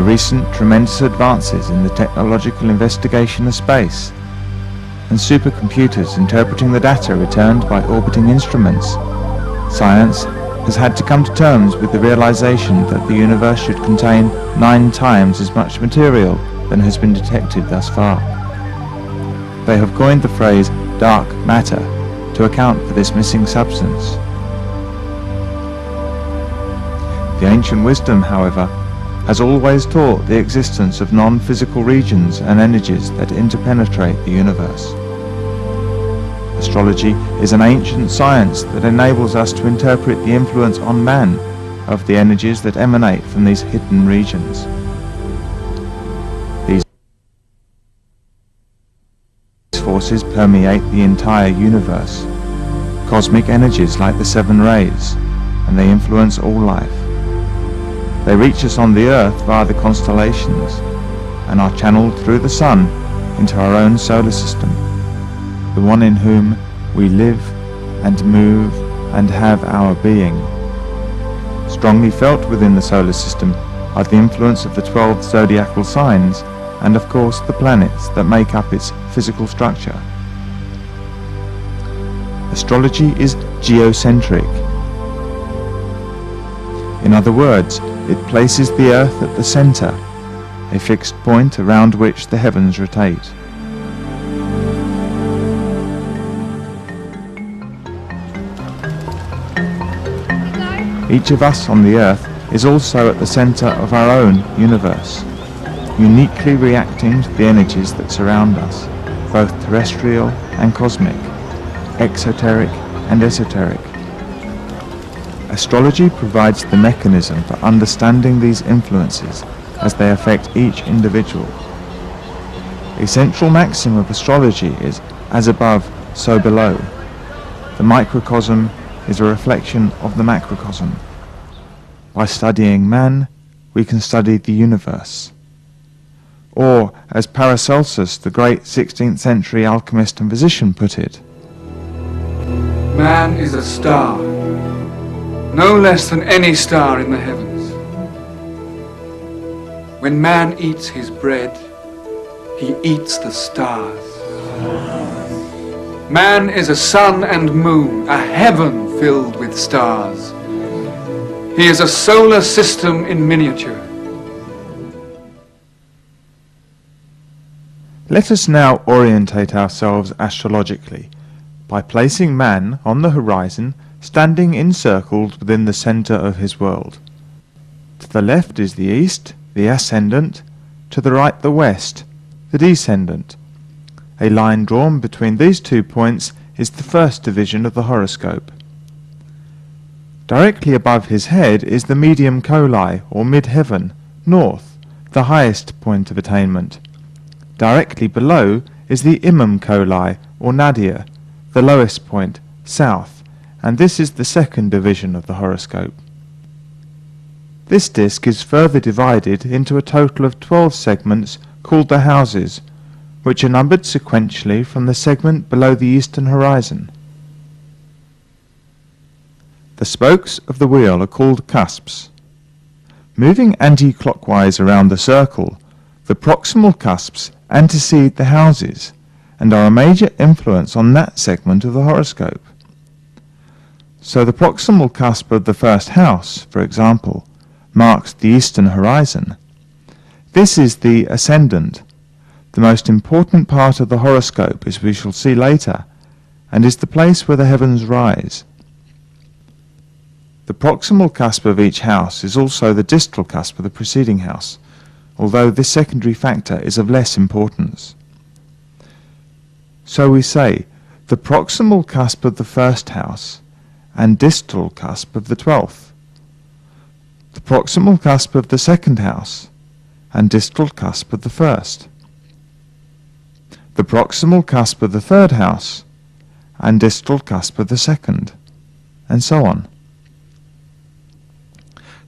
recent tremendous advances in the technological investigation of space, and supercomputers interpreting the data returned by orbiting instruments, science has had to come to terms with the realization that the universe should contain 9 times as much material than has been detected thus far. They have coined the phrase dark matter to account for this missing substance. The ancient wisdom, however, has always taught the existence of non-physical regions and energies that interpenetrate the universe. Astrology is an ancient science that enables us to interpret the influence on man of the energies that emanate from these hidden regions. These forces permeate the entire universe, cosmic energies like the 7 rays, and they influence all life. They reach us on the Earth via the constellations and are channeled through the Sun into our own solar system, the one in whom we live and move and have our being. Strongly felt within the solar system are the influence of the 12 zodiacal signs and of course the planets that make up its physical structure. Astrology is geocentric. In other words, it places the Earth at the center, a fixed point around which the heavens rotate. Each of us on the Earth is also at the center of our own universe, uniquely reacting to the energies that surround us, both terrestrial and cosmic, exoteric and esoteric. Astrology provides the mechanism for understanding these influences as they affect each individual. A central maxim of astrology is, as above, so below. The microcosm is a reflection of the macrocosm. By studying man, we can study the universe. Or, as Paracelsus, the great 16th century alchemist and physician, put it, man is a star, no less than any star in the heavens. When man eats his bread, he eats the stars. Man is a sun and moon, a heaven filled with stars. He is a solar system in miniature. Let us now orientate ourselves astrologically by placing man on the horizon, standing encircled within the center of his world. To the left is the east, the ascendant; to the right the west, the descendant. A line drawn between these 2 points is the first division of the horoscope. Directly above his head is the medium coli, or mid-heaven, north, the highest point of attainment. Directly below is the imum coli, or nadir, the lowest point, south, and this is the second division of the horoscope. This disc is further divided into a total of 12 segments called the houses, which are numbered sequentially from the segment below the eastern horizon. The spokes of the wheel are called cusps. Moving anti-clockwise around the circle, the proximal cusps antecede the houses and are a major influence on that segment of the horoscope. So the proximal cusp of the first house, for example, marks the eastern horizon. This is the ascendant, the most important part of the horoscope, as we shall see later, and is the place where the heavens rise. The proximal cusp of each house is also the distal cusp of the preceding house, although this secondary factor is of less importance. So we say, the proximal cusp of the first house and distal cusp of the 12th, the proximal cusp of the second house and distal cusp of the first, the proximal cusp of the third house and distal cusp of the second, and so on.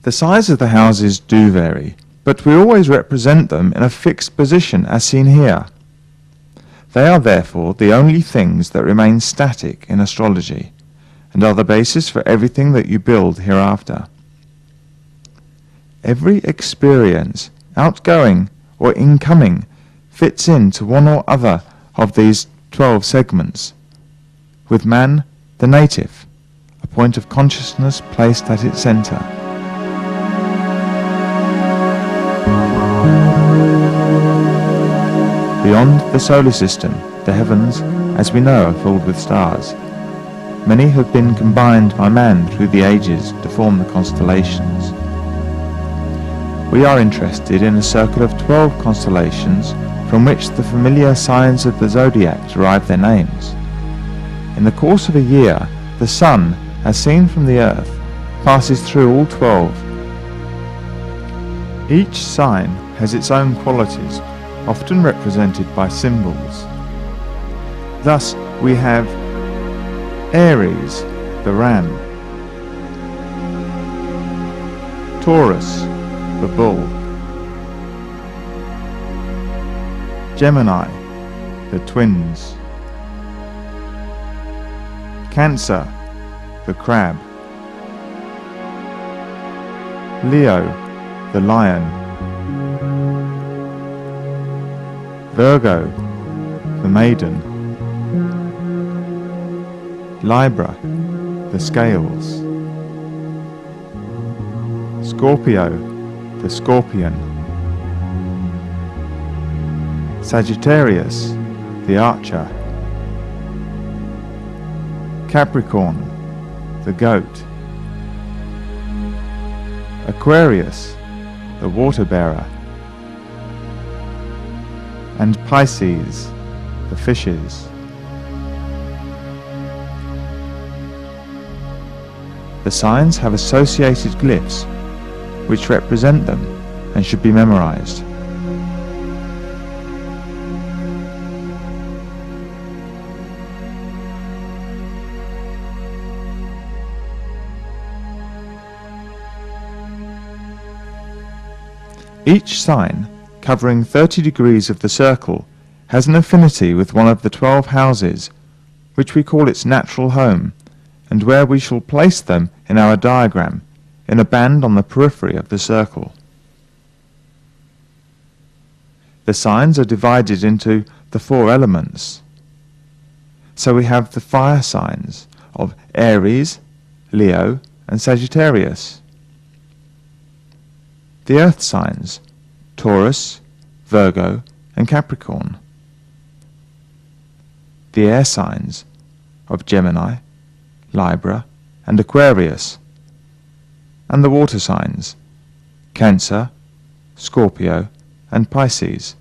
The size of the houses do vary, but we always represent them in a fixed position as seen here. They are therefore the only things that remain static in astrology, and are the basis for everything that you build hereafter. Every experience Outgoing or incoming fits into one or other of these 12 segments, with man the native, a point of consciousness placed at its center. Beyond the solar system, the heavens, as we know, are filled with stars. Many have been combined by man through the ages to form the constellations. We are interested in a circle of 12 constellations from which the familiar signs of the Zodiac derive their names. In the course of a year, the Sun, as seen from the Earth, passes through all 12. Each sign has its own qualities, often represented by symbols. Thus, we have Aries, the ram; Taurus, the bull; Gemini, the twins; Cancer, the crab; Leo, the lion; Virgo, the maiden; Libra, the scales; Scorpio, the scorpion; Sagittarius, the archer; Capricorn, the goat; Aquarius, the water bearer; and Pisces, the fishes. The signs have associated glyphs which represent them and should be memorized. Each sign, covering 30 degrees of the circle, has an affinity with one of the 12 houses, which we call its natural home, and where we shall place them in our diagram, in a band on the periphery of the circle. The signs are divided into the 4 elements. So we have the fire signs of Aries, Leo, and Sagittarius. The earth signs, Taurus, Virgo, and Capricorn. The air signs of Gemini, Libra, and Aquarius, and the water signs, Cancer, Scorpio, and Pisces.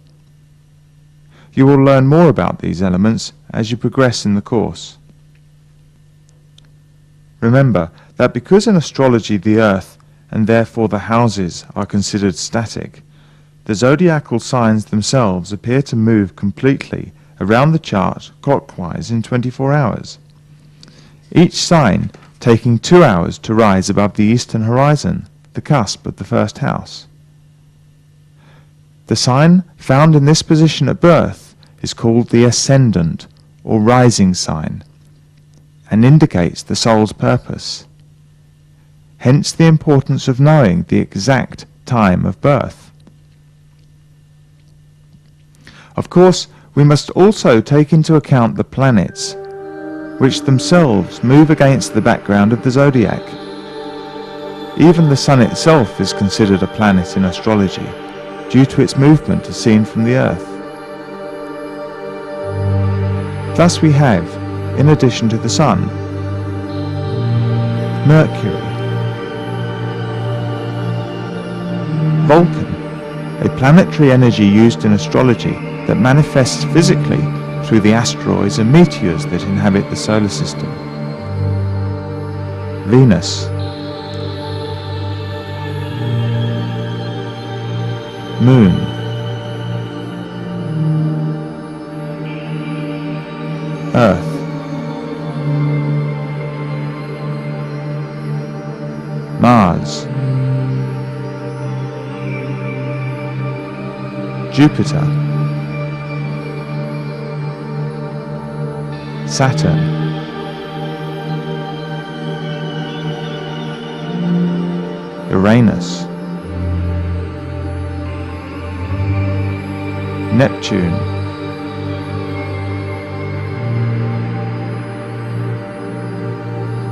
You will learn more about these elements as you progress in the course. Remember that because in astrology the Earth, and therefore the houses, are considered static, the zodiacal signs themselves appear to move completely around the chart clockwise in 24 hours. Each sign taking 2 hours to rise above the eastern horizon, the cusp of the first house. The sign found in this position at birth is called the ascendant or rising sign, and indicates the soul's purpose. Hence the importance of knowing the exact time of birth. Of course, we must also take into account the planets, which themselves move against the background of the zodiac. Even the sun itself is considered a planet in astrology, due to its movement as seen from the Earth. Thus we have, in addition to the sun, Mercury, Vulcan, a planetary energy used in astrology that manifests physically through the asteroids and meteors that inhabit the solar system. Venus, Moon, Earth, Mars, Jupiter, Saturn, Uranus, Neptune,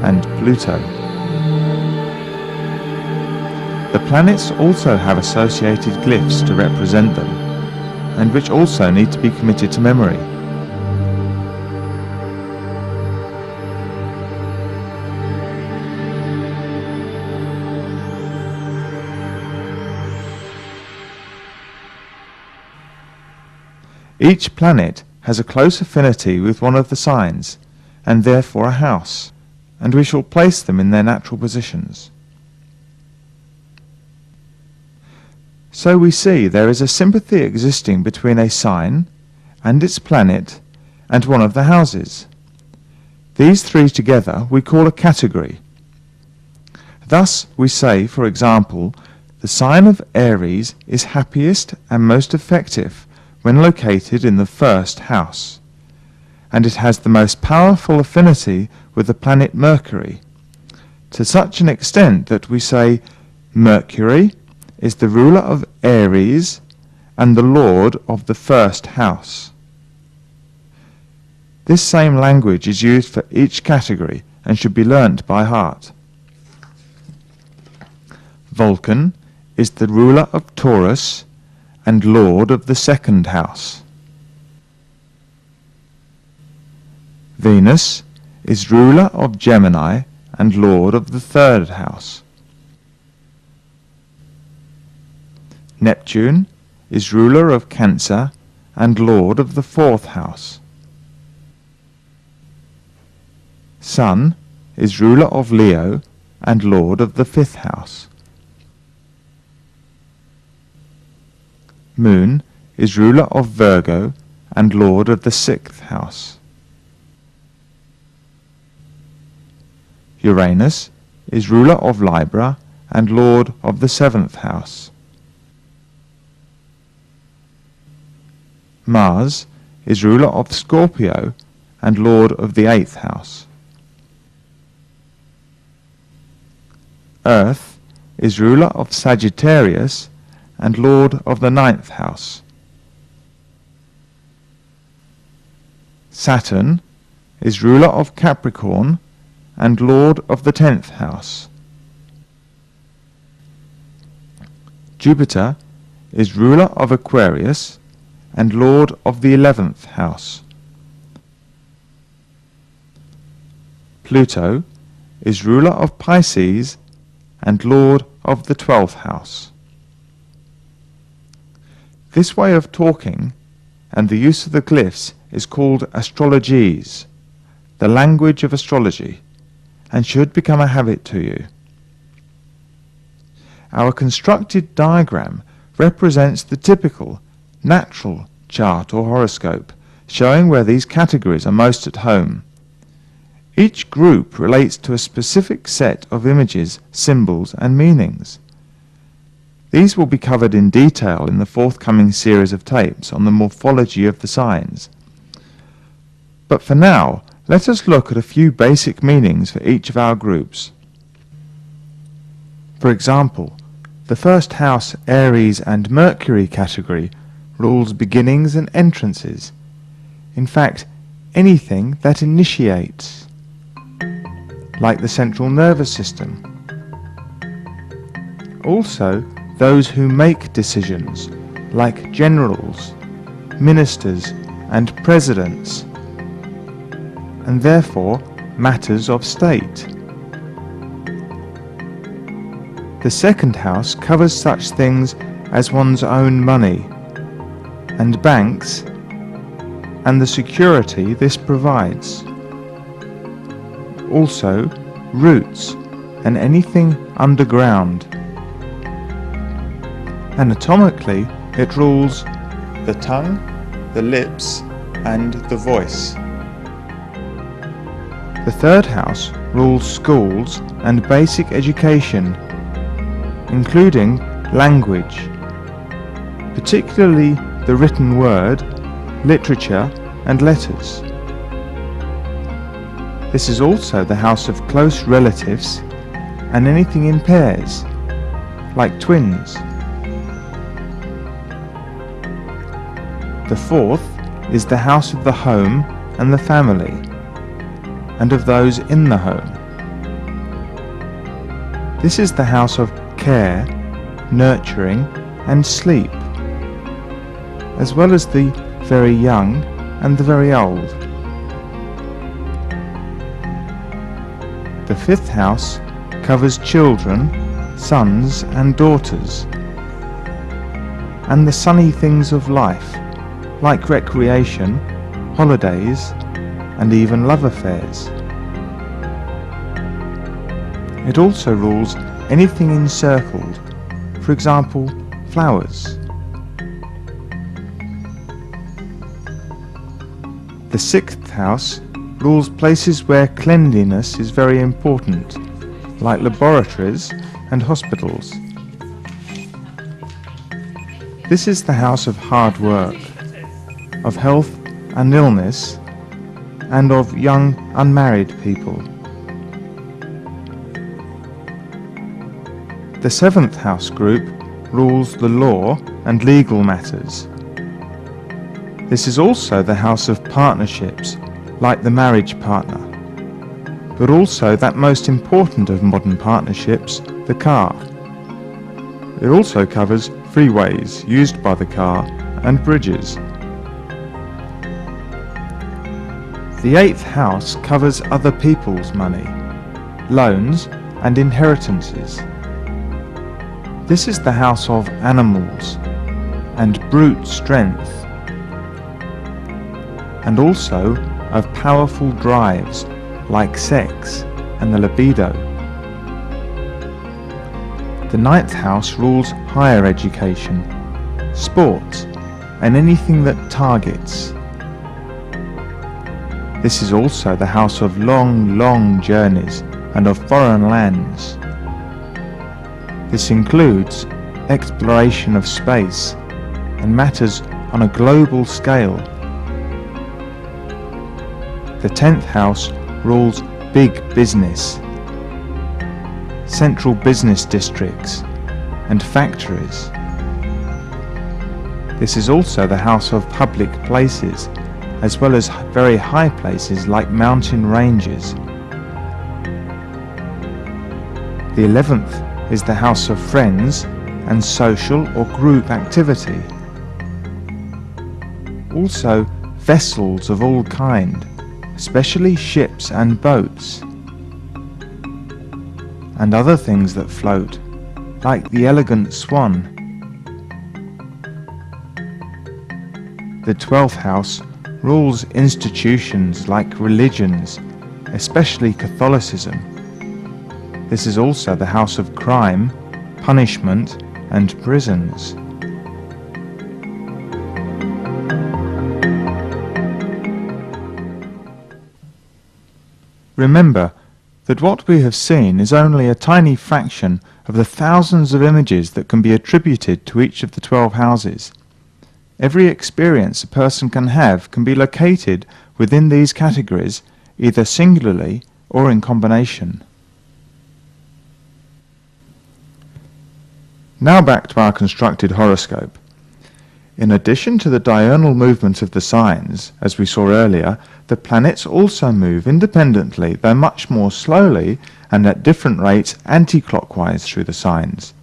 and Pluto. The planets also have associated glyphs to represent them, and which also need to be committed to memory. Each planet has a close affinity with one of the signs, and therefore a house, and we shall place them in their natural positions. So we see there is a sympathy existing between a sign and its planet and one of the houses. These three together we call a category. Thus we say, for example, the sign of Aries is happiest and most effective when located in the first house, and it has the most powerful affinity with the planet Mercury, to such an extent that we say Mercury is the ruler of Aries and the lord of the first house. This same language is used for each category and should be learnt by heart. Vulcan is the ruler of Taurus and lord of the second house. Venus is ruler of Gemini and lord of the third house. Neptune is ruler of Cancer and lord of the fourth house. Sun is ruler of Leo and lord of the fifth house. Moon is ruler of Virgo and lord of the sixth house. Uranus is ruler of Libra and lord of the seventh house. Mars is ruler of Scorpio and lord of the eighth house. Earth is ruler of Sagittarius and lord of the ninth house. Saturn is ruler of Capricorn and lord of the 10th house. Jupiter is ruler of Aquarius and lord of the 11th house. Pluto is ruler of Pisces and lord of the 12th house. This way of talking and the use of the glyphs is called astrologies, the language of astrology, and should become a habit to you. Our constructed diagram represents the typical, natural chart or horoscope, showing where these categories are most at home. Each group relates to a specific set of images, symbols, and meanings. These will be covered in detail in the forthcoming series of tapes on the morphology of the signs. But for now, let us look at a few basic meanings for each of our groups. For example, the first house Aries and Mercury category rules beginnings and entrances. In fact, anything that initiates, like the central nervous system. Also, those who make decisions, like generals, ministers, and presidents, and therefore matters of state. The second house covers such things as one's own money, and banks, and the security this provides. Also, roots, and anything underground. Anatomically, it rules the tongue, the lips, and the voice. The third house rules schools and basic education, including language, particularly the written word, literature, and letters. This is also the house of close relatives and anything in pairs, like twins. The fourth is the house of the home and the family, and of those in the home. This is the house of care, nurturing, and sleep, as well as the very young and the very old. The fifth house covers children, sons and daughters, and the sunny things of life, like recreation, holidays, and even love affairs. It also rules anything encircled, for example, flowers. The sixth house rules places where cleanliness is very important, like laboratories and hospitals. This is the house of hard work, of health and illness, and of young unmarried people. The seventh house group rules the law and legal matters. This is also the house of partnerships, like the marriage partner, but also that most important of modern partnerships, the car. It also covers freeways used by the car and bridges. The eighth house covers other people's money, loans and inheritances. This is the house of animals and brute strength, and also of powerful drives like sex and the libido. The ninth house rules higher education, sports, and anything that targets. This is also the house of long journeys and of foreign lands. This includes exploration of space and matters on a global scale. The 10th house rules big business, central business districts, and factories. This is also the house of public places, as well as very high places like mountain ranges. The 11th is the house of friends and social or group activity. Also vessels of all kind, especially ships and boats, and other things that float, like the elegant swan. The 12th house rules institutions like religions, especially Catholicism. This is also the house of crime, punishment, and prisons. Remember that what we have seen is only a tiny fraction of the thousands of images that can be attributed to each of the 12 houses. Every experience a person can have can be located within these categories, either singularly or in combination. Now back to our constructed horoscope. In addition to the diurnal movement of the signs, as we saw earlier, the planets also move independently, though much more slowly and at different rates anti-clockwise through the signs.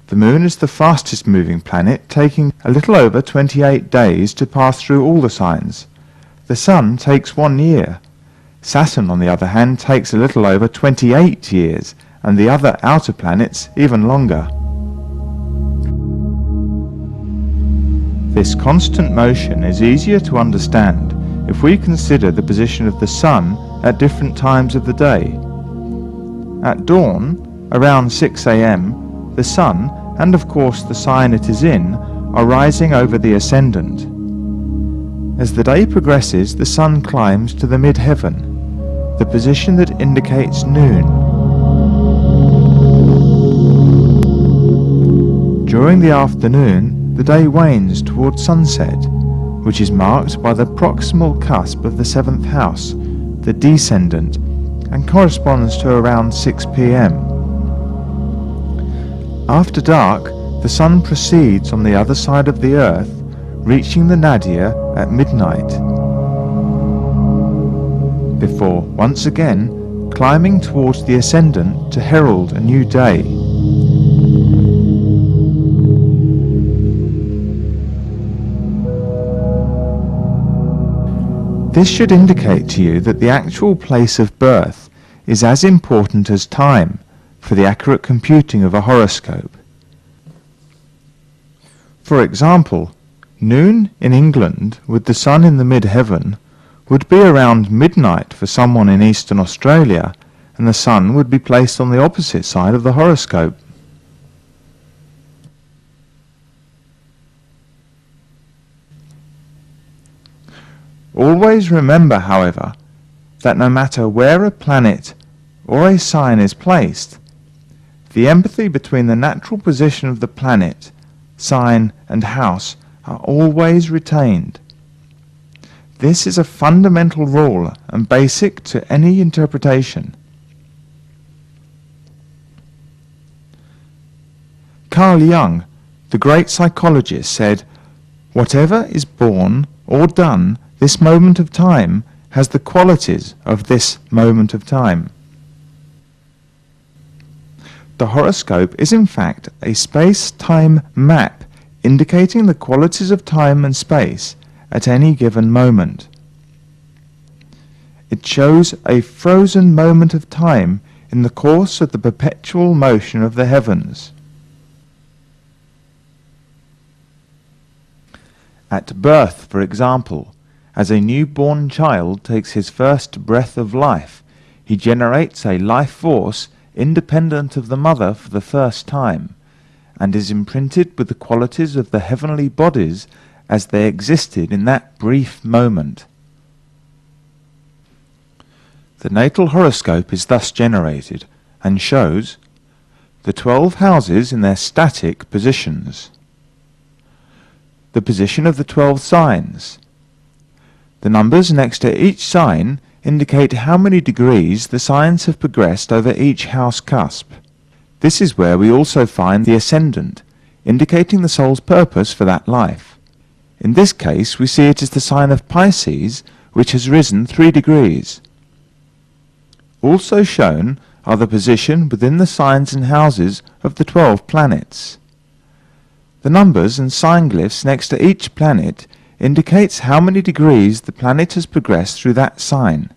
The Moon is the fastest moving planet, taking a little over 28 days to pass through all the signs. The Sun takes 1 year. Saturn, on the other hand, takes a little over 28 years, and the other outer planets even longer. This constant motion is easier to understand if we consider the position of the Sun at different times of the day. At dawn, around 6 a.m., the Sun, and of course the sign it is in, are rising over the ascendant. As the day progresses, the Sun climbs to the mid-heaven, the position that indicates noon. During the afternoon, the day wanes towards sunset, which is marked by the proximal cusp of the 7th house, the descendant, and corresponds to around 6 p.m. After dark, the Sun proceeds on the other side of the Earth, reaching the nadir at midnight, before once again climbing towards the ascendant to herald a new day. This should indicate to you that the actual place of birth is as important as time for the accurate computing of a horoscope. For example, noon in England with the sun in the mid-heaven would be around midnight for someone in Eastern Australia, and the sun would be placed on the opposite side of the horoscope. Always remember, however, that no matter where a planet or a sign is placed, the empathy between the natural position of the planet, sign, and house are always retained. This is a fundamental rule and basic to any interpretation. Carl Jung, the great psychologist, said, "Whatever is born or done this moment of time has the qualities of this moment of time." The horoscope is in fact a space-time map indicating the qualities of time and space at any given moment. It shows a frozen moment of time in the course of the perpetual motion of the heavens. At birth, for example, as a newborn child takes his first breath of life, he generates a life force independent of the mother for the first time, and is imprinted with the qualities of the heavenly bodies as they existed in that brief moment. The natal horoscope is thus generated and shows the 12 houses in their static positions, the position of the 12 signs. The numbers next to each sign indicate how many degrees the signs have progressed over each house cusp. This is where we also find the ascendant, indicating the soul's purpose for that life. In this case, we see it as the sign of Pisces, which has risen 3 degrees. Also shown are the position within the signs and houses of the 12 planets. The numbers and sign glyphs next to each planet indicates how many degrees the planet has progressed through that sign.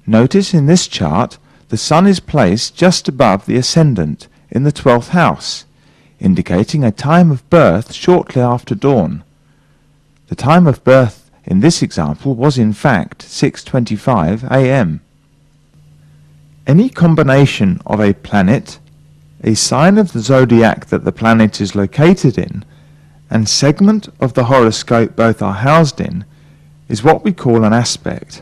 Notice in this chart the sun is placed just above the ascendant in the 12th house, indicating a time of birth shortly after dawn. The time of birth in this example was in fact 6:25 a.m. Any combination of a planet, a sign of the zodiac that the planet is located in, and segment of the horoscope both are housed in, is what we call an aspect.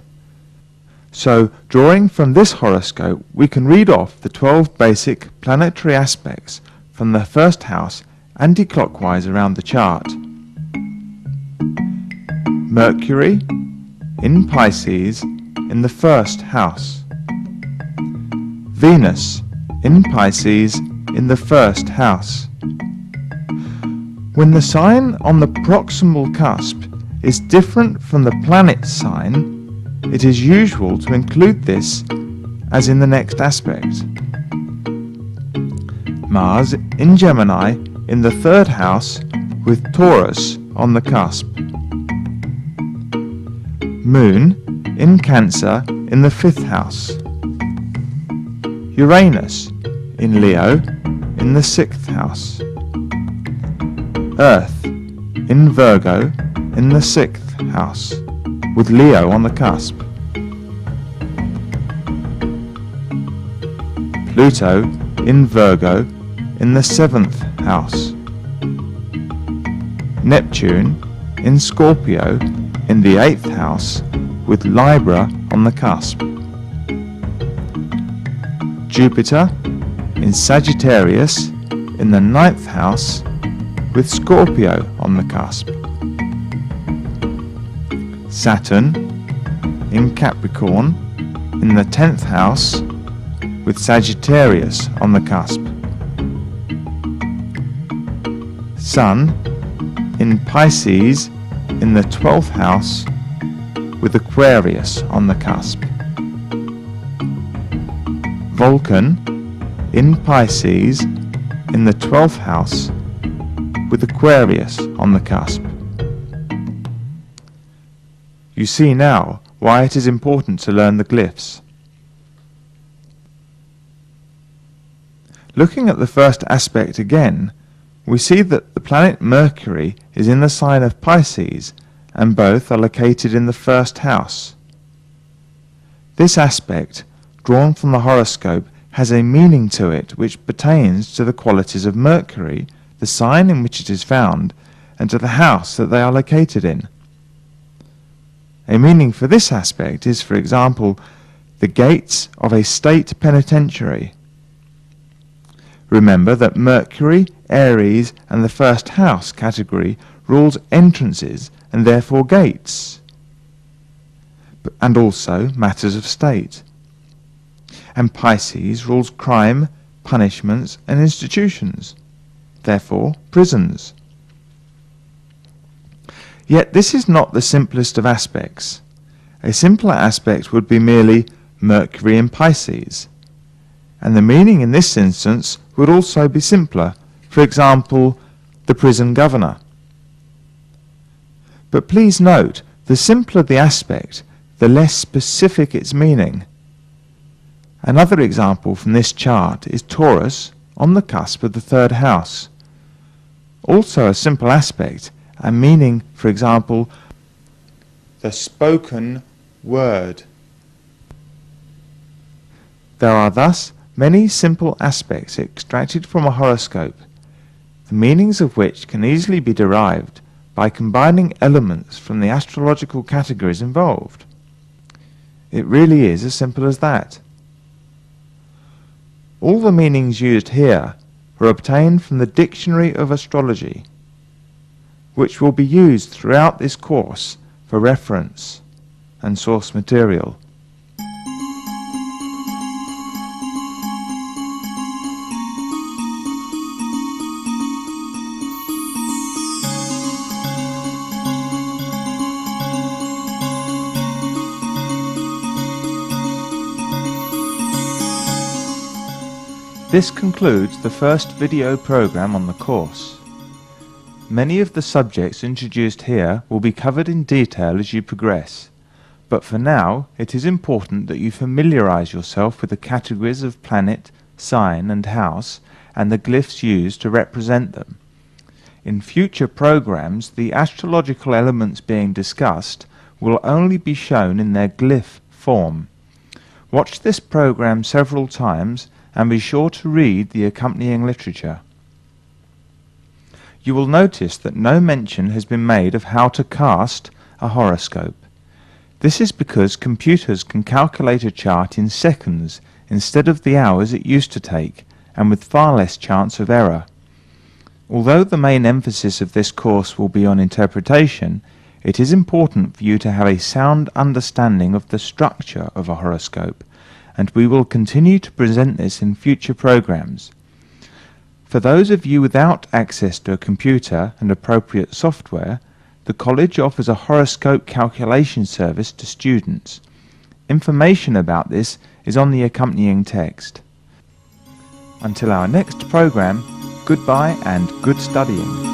So, drawing from this horoscope, we can read off the 12 basic planetary aspects from the first house anti-clockwise around the chart. Mercury in Pisces in the first house. Venus in Pisces in the first house. When the sign on the proximal cusp is different from the planet sign, it is usual to include this as in the next aspect. Mars in Gemini in the third house with Taurus on the cusp. Moon in Cancer in the fifth house. Uranus in Leo in the sixth house. Earth in Virgo in the sixth house, with Leo on the cusp. Pluto in Virgo in the seventh house. Neptune in Scorpio in the eighth house, with Libra on the cusp. Jupiter in Sagittarius in the ninth house, with Scorpio on the cusp. Saturn in Capricorn in the 10th house, with Sagittarius on the cusp. Sun in Pisces in the 12th house with Aquarius on the cusp. Vulcan in Pisces in the 12th house with Aquarius on the cusp. You see now why it is important to learn the glyphs. Looking at the first aspect again, we see that the planet Mercury is in the sign of Pisces, and both are located in the first house. This aspect, drawn from the horoscope, has a meaning to it which pertains to the qualities of Mercury, the sign in which it is found, and to the house that they are located in. A meaning for this aspect is, for example, the gates of a state penitentiary. Remember that Mercury, Aries, and the first house category rules entrances and therefore gates, and also matters of state. And Pisces rules crime, punishments, and institutions, therefore prisons. Yet this is not the simplest of aspects. A simpler aspect would be merely Mercury in Pisces, and the meaning in this instance would also be simpler, for example, the prison governor. But please note, the simpler the aspect, the less specific its meaning. Another example from this chart is Taurus on the cusp of the 3rd house. Also a simple aspect, and meaning, for example, the spoken word. There are thus many simple aspects extracted from a horoscope, the meanings of which can easily be derived by combining elements from the astrological categories involved. It really is as simple as that. All the meanings used here were obtained from the Dictionary of Astrology, which will be used throughout this course for reference and source material. This concludes the first video program on the course. Many of the subjects introduced here will be covered in detail as you progress, but for now it is important that you familiarize yourself with the categories of planet, sign and house and the glyphs used to represent them. In future programs, the astrological elements being discussed will only be shown in their glyph form. Watch this program several times and be sure to read the accompanying literature. You will notice that no mention has been made of how to cast a horoscope. This is because computers can calculate a chart in seconds instead of the hours it used to take, and with far less chance of error. Although the main emphasis of this course will be on interpretation, it is important for you to have a sound understanding of the structure of a horoscope, and we will continue to present this in future programs. For those of you without access to a computer and appropriate software, the college offers a horoscope calculation service to students. Information about this is on the accompanying text. Until our next program, goodbye and good studying.